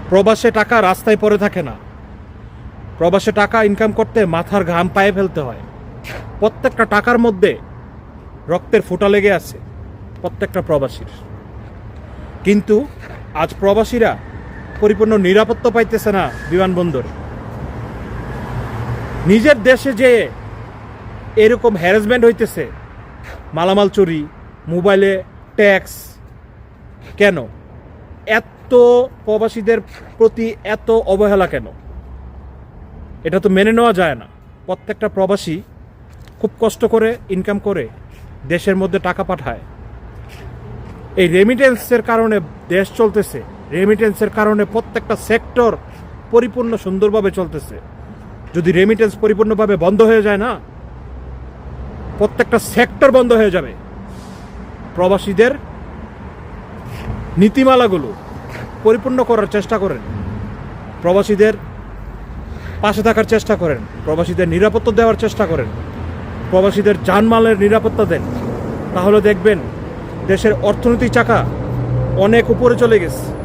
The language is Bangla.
প্রবাসে টাকা রাস্তায় পড়ে থাকে না। প্রবাসে টাকা ইনকাম করতে মাথার ঘাম পায়ে ফেলতে হয়। প্রত্যেকটা টাকার মধ্যে রক্তের ফোঁটা লেগে আছে প্রত্যেকটা প্রবাসীর। কিন্তু আজ প্রবাসীরা পরিপূর্ণ নিরাপত্তা পাইতেছে না বিমানবন্দরে। নিজের দেশে যে এরকম হ্যারাসমেন্ট হইতেছে, মালামাল চুরি, মোবাইলে ট্যাক্স, কেন এত প্রবাসীদের প্রতি এত অবহেলা কেন? এটা তো মেনে নেওয়া যায় না। প্রত্যেকটা প্রবাসী খুব কষ্ট করে ইনকাম করে দেশের মধ্যে টাকা পাঠায়। এই রেমিটেন্সের কারণে দেশ চলতেছে। রেমিটেন্সের কারণে প্রত্যেকটা সেক্টর পরিপূর্ণ সুন্দরভাবে চলতেছে। যদি রেমিটেন্স পরিপূর্ণভাবে বন্ধ হয়ে যায় না, প্রত্যেকটা সেক্টর বন্ধ হয়ে যাবে। প্রবাসীদের নীতিমালাগুলো পরিপূর্ণ করার চেষ্টা করেন, প্রবাসীদের পাশে থাকার চেষ্টা করেন, প্রবাসীদের নিরাপত্তা দেওয়ার চেষ্টা করেন, প্রবাসীদের জানমালের নিরাপত্তা দেন। তাহলে দেখবেন দেশের অর্থনৈতিক চাকা অনেক উপরে চলে গেছে।